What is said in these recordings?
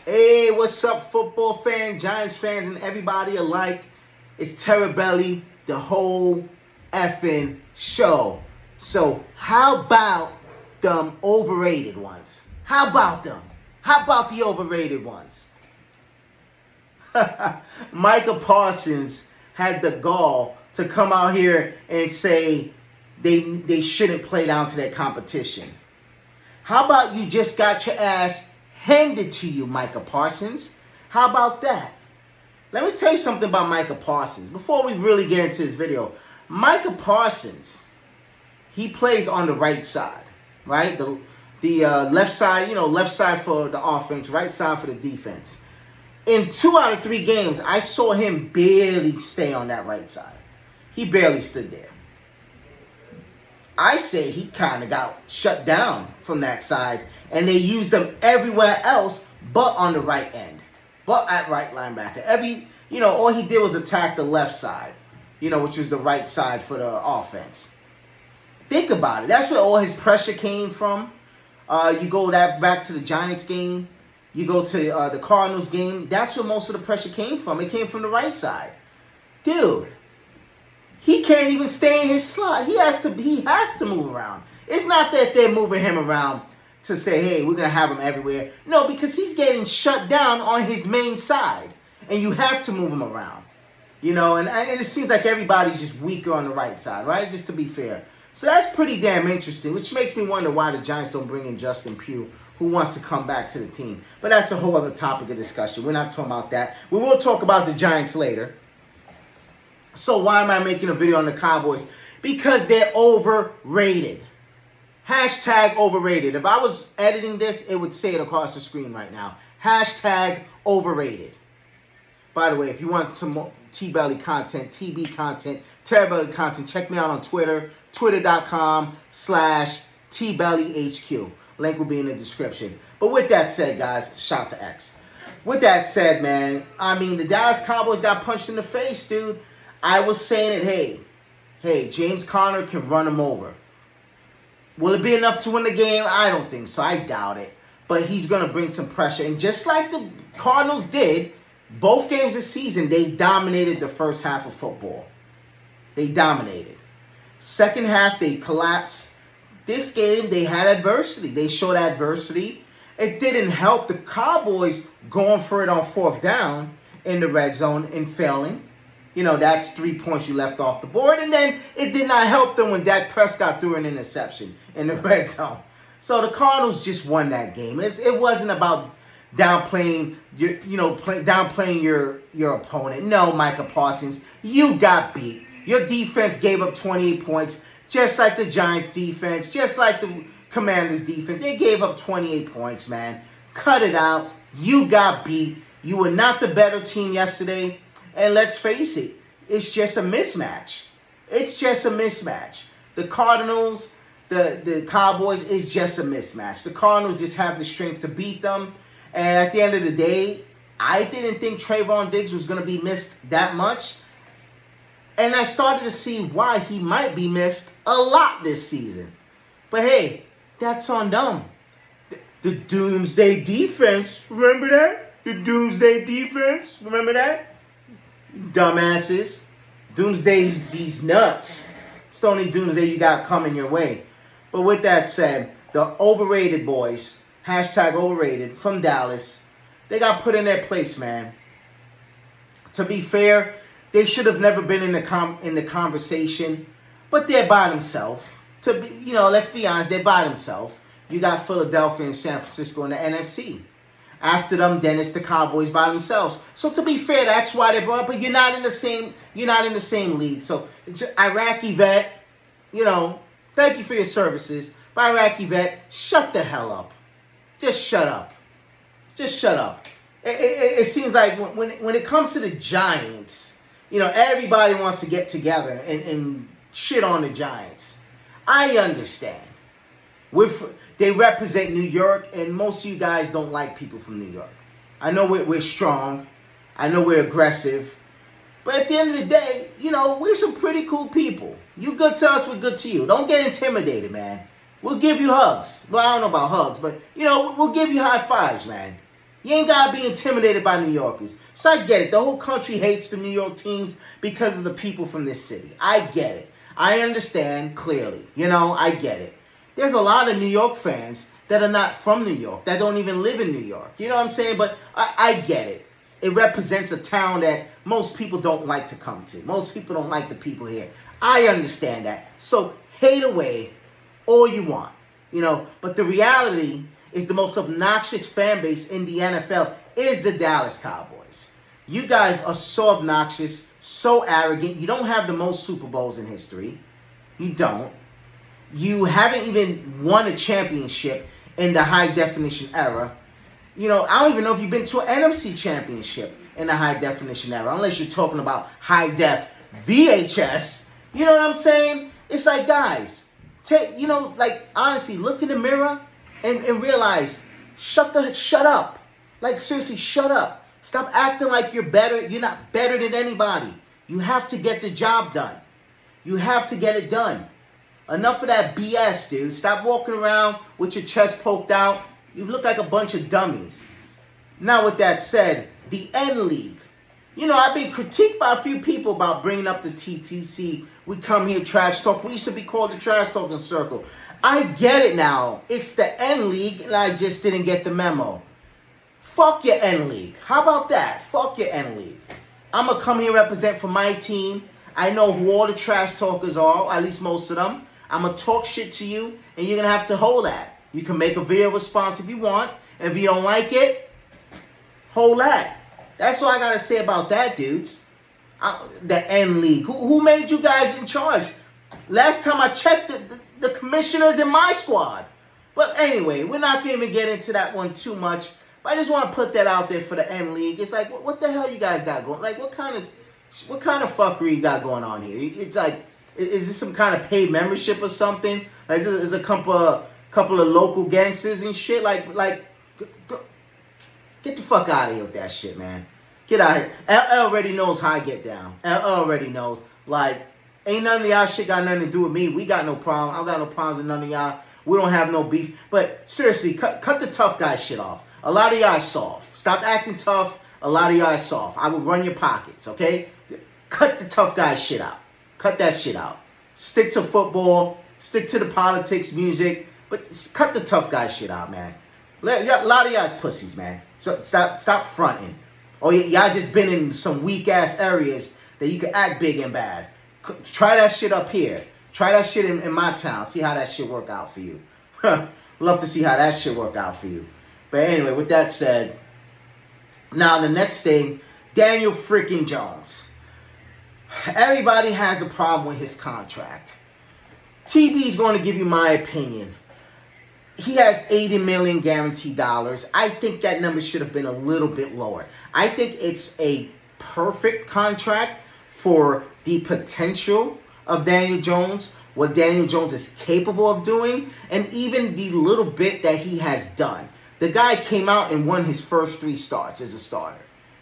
Hey, what's up, football fans, Giants fans, and everybody alike? It's Terrabelli, the whole effing show. So, how about them overrated ones? How about them? How about the overrated ones? Micah Parsons had the gall to come out here and say they shouldn't play down to that competition. How about you just got your ass handed to you, Micah Parsons? How about that? Let me tell you something about Micah Parsons. Before we really get into this video, Micah Parsons, he plays on the right side, right? The left side, left side for the offense, right side for the defense. In 2 out of 3 games, I saw him barely stay on that right side. He barely stood there. I say he kind of got shut down from that side, and they used him everywhere else but on the right end, but at right linebacker. All he did was attack the left side, which was the right side for the offense. Think about it. That's where all his pressure came from. You go back to the Giants game. You go to the Cardinals game. That's where most of the pressure came from. It came from the right side. Dude, he can't even stay in his slot. He has to move around. It's not that they're moving him around to say, hey, we're going to have him everywhere. No, because he's getting shut down on his main side. And you have to move him around. And it seems like everybody's just weaker on the right side, right? Just to be fair. So that's pretty damn interesting, which makes me wonder why the Giants don't bring in Justin Pugh, who wants to come back to the team. But that's a whole other topic of discussion. We're not talking about that. We will talk about the Giants later. So why am I making a video on the Cowboys? Because they're overrated. Hashtag overrated. If I was editing this, it would say it across the screen right now. Hashtag overrated. By the way, if you want some more T-Belly content, TB content, Terrabelli content, check me out on Twitter, twitter.com/TBellyHQ. Link will be in the description. But with that said, guys, shout to X. With that said, man, the Dallas Cowboys got punched in the face, dude. I was saying it, hey, James Conner can run him over. Will it be enough to win the game? I don't think so. I doubt it. But he's going to bring some pressure. And just like the Cardinals did, both games this season, they dominated the first half of football. They dominated. Second half, they collapsed. This game, they had adversity. They showed adversity. It didn't help the Cowboys going for it on 4th down in the red zone and failing. That's 3 points you left off the board. And then it did not help them when Dak Prescott threw an interception in the red zone. So the Cardinals just won that game. It wasn't about downplaying your opponent. No, Micah Parsons, you got beat. Your defense gave up 28 points, just like the Giants defense, just like the Commanders defense. They gave up 28 points, man. Cut it out. You got beat. You were not the better team yesterday. And let's face it, it's just a mismatch. It's just a mismatch. The Cardinals, the Cowboys is just a mismatch. The Cardinals just have the strength to beat them. And at the end of the day, I didn't think Trayvon Diggs was going to be missed that much. And I started to see why he might be missed a lot this season. But hey, that's on them. The Doomsday Defense, remember that? The Doomsday Defense, remember that? Dumbasses. Doomsday's these nuts. It's the only Doomsday you got coming your way. But with that said, the overrated boys, hashtag overrated, from Dallas, they got put in their place, man. To be fair, they should have never been in the conversation, but they're by themselves. Let's be honest, they're by themselves. You got Philadelphia and San Francisco in the NFC. After them, then it's the Cowboys by themselves. So to be fair, that's why they brought up. But you're not in the same league. So Iraqi vet, thank you for your services. But Iraqi vet, shut the hell up. Just shut up. Just shut up. It seems like when it comes to the Giants, everybody wants to get together and shit on the Giants. I understand. They represent New York, and most of you guys don't like people from New York. I know we're strong. I know we're aggressive. But at the end of the day, we're some pretty cool people. You good to us, we're good to you. Don't get intimidated, man. We'll give you hugs. Well, I don't know about hugs, but, we'll give you high fives, man. You ain't got to be intimidated by New Yorkers. So I get it. The whole country hates the New York teams because of the people from this city. I get it. I understand clearly. I get it. There's a lot of New York fans that are not from New York, that don't even live in New York. You know what I'm saying? But I get it. It represents a town that most people don't like to come to. Most people don't like the people here. I understand that. So hate away all you want. But the reality is the most obnoxious fan base in the NFL is the Dallas Cowboys. You guys are so obnoxious, so arrogant. You don't have the most Super Bowls in history. You don't. You haven't even won a championship in the high definition era. I don't even know if you've been to an NFC championship in the high definition era, unless you're talking about high def VHS. You know what I'm saying? It's like, guys, honestly, look in the mirror and realize, shut up. Like, seriously, shut up. Stop acting like you're better. You're not better than anybody. You have to get the job done. You have to get it done. Enough of that BS, dude. Stop walking around with your chest poked out. You look like a bunch of dummies. Now, with that said, the N League. I've been critiqued by a few people about bringing up the TTC. We come here, trash talk. We used to be called the trash talking circle. I get it now. It's the N League, and I just didn't get the memo. Fuck your N League. How about that? Fuck your N League. I'm going to come here and represent for my team. I know who all the trash talkers are, at least most of them. I'm going to talk shit to you, and you're going to have to hold that. You can make a video response if you want. And if you don't like it, hold that. That's all I got to say about that, dudes. The N League. Who made you guys in charge? Last time I checked, the commissioner's in my squad. But anyway, we're not going to even get into that one too much. But I just want to put that out there for the N League. It's like, what the hell you guys got going? Like, what kind of fuckery you got going on here? It's like, is this some kind of paid membership or something? Like, is a couple of local gangsters and shit? Like, get the fuck out of here with that shit, man. Get out of here. LL already knows how I get down. LL already knows. Like, ain't none of y'all shit got nothing to do with me. We got no problem. I got no problems with none of y'all. We don't have no beef. But seriously, cut the tough guy shit off. A lot of y'all are soft. Stop acting tough. A lot of y'all are soft. I will run your pockets, okay? Cut the tough guy shit out. Cut that shit out. Stick to football. Stick to the politics, music. But cut the tough guy shit out, man. A lot of y'all's pussies, man. So stop fronting. Or y'all just been in some weak-ass areas that you can act big and bad. Try that shit up here. Try that shit in my town. See how that shit work out for you. Love to see how that shit work out for you. But anyway, with that said, now the next thing, Daniel freaking Jones. Everybody has a problem with his contract. TB's going to give you my opinion. He has $80 million guaranteed dollars. I think that number should have been a little bit lower. I think it's a perfect contract for the potential of Daniel Jones, what Daniel Jones is capable of doing, and even the little bit that he has done. The guy came out and won his first 3 starts as a starter.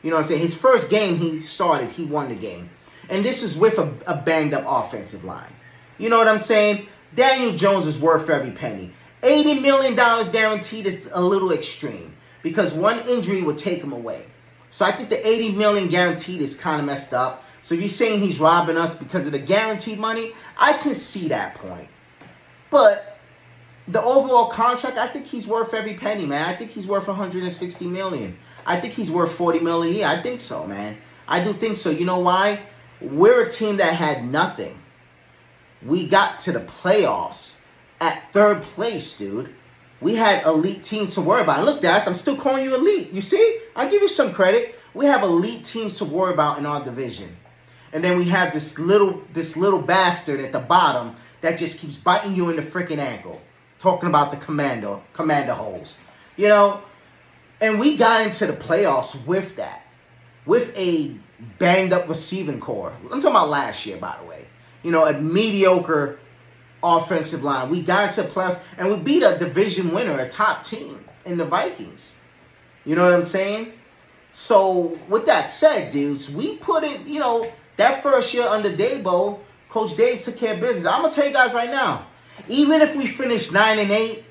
You know what I'm saying? His first game he started, he won the game. And this is with a banged-up offensive line. You know what I'm saying? Daniel Jones is worth every penny. $80 million guaranteed is a little extreme because one injury would take him away. So I think the $80 million guaranteed is kind of messed up. So if you're saying he's robbing us because of the guaranteed money, I can see that point. But the overall contract, I think he's worth every penny, man. I think he's worth $160 million. I think he's worth $40 million a year. I think so, man. I do think so. You know why? We're a team that had nothing. We got to the playoffs at 3rd place, dude. We had elite teams to worry about. Look, Dax, I'm still calling you elite. You see? I give you some credit. We have elite teams to worry about in our division. And then we have this little bastard at the bottom that just keeps biting you in the freaking ankle. Talking about the commander holes. You know? And we got into the playoffs with that. With a banged up receiving core. I'm talking about last year, by the way. You know, a mediocre offensive line. We got into the playoffs and we beat a division winner, a top team in the Vikings. You know what I'm saying? So, with that said, dudes, we put in, you know, that first year under Dabo, Coach Dave took care of business. I'm going to tell you guys right now, even if we finish 9-8,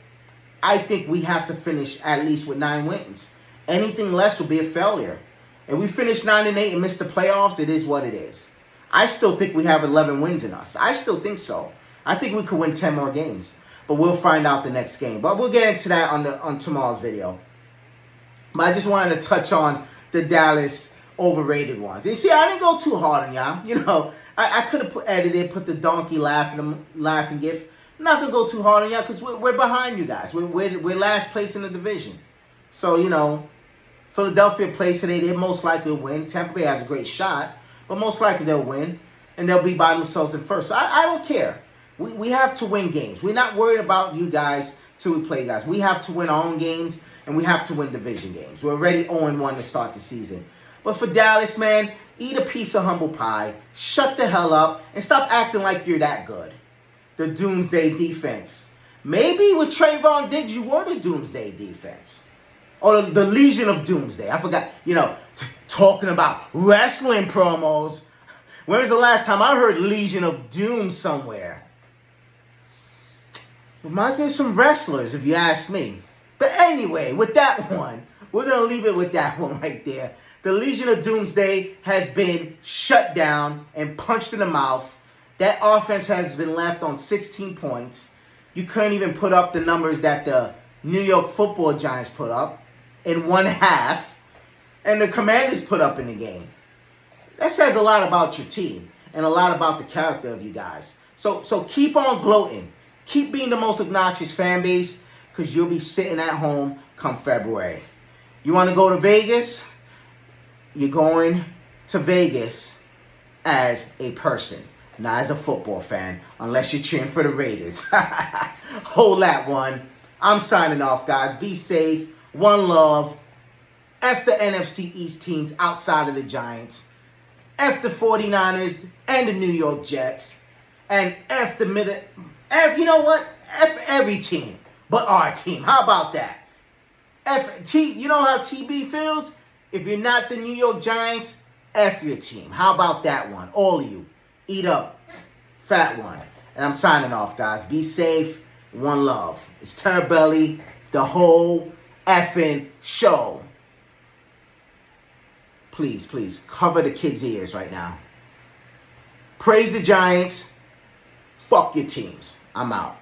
I think we have to finish at least with 9 wins. Anything less will be a failure. If we finish 9-8 and miss the playoffs, it is what it is. I still think we have 11 wins in us. I still think so. I think we could win 10 more games. But we'll find out the next game. But we'll get into that on tomorrow's video. But I just wanted to touch on the Dallas overrated ones. You see, I didn't go too hard on y'all. You know, I could have edited, put the donkey laughing gif. I'm not going to go too hard on y'all because we're behind you guys. We're last place in the division. So, you know, Philadelphia plays today. They most likely will win. Tampa Bay has a great shot, but most likely they'll win. And they'll be by themselves in first. So I don't care. We have to win games. We're not worried about you guys till we play you guys. We have to win our own games, and we have to win division games. We're already 0-1 to start the season. But for Dallas, man, eat a piece of humble pie, shut the hell up, and stop acting like you're that good. The Doomsday defense. Maybe with Trayvon Diggs, you were the Doomsday defense. Or the Legion of Doomsday. I forgot, you know, talking about wrestling promos. When was the last time I heard Legion of Doom somewhere? Reminds me of some wrestlers, if you ask me. But anyway, with that one, we're going to leave it with that one right there. The Legion of Doomsday has been shut down and punched in the mouth. That offense has been left on 16 points. You couldn't even put up the numbers that the New York Football Giants put up in one half. And the Commanders put up in the game. That says a lot about your team and a lot about the character of you guys. So keep on gloating. Keep being the most obnoxious fan base because you'll be sitting at home come February. You want to go to Vegas? You're going to Vegas as a person, not as a football fan, unless you're cheering for the Raiders. Hold that one. I'm signing off, guys. Be safe. One love. F the NFC East teams outside of the Giants. F the 49ers and the New York Jets. And F the you know what? F every team but our team. How about that? You know how TB feels? If you're not the New York Giants, F your team. How about that one? All of you. Eat up. Fat one. And I'm signing off, guys. Be safe. One love. It's Terrabelly, the whole effing show. Please, please, cover the kids' ears right now. Praise the Giants. Fuck your teams. I'm out.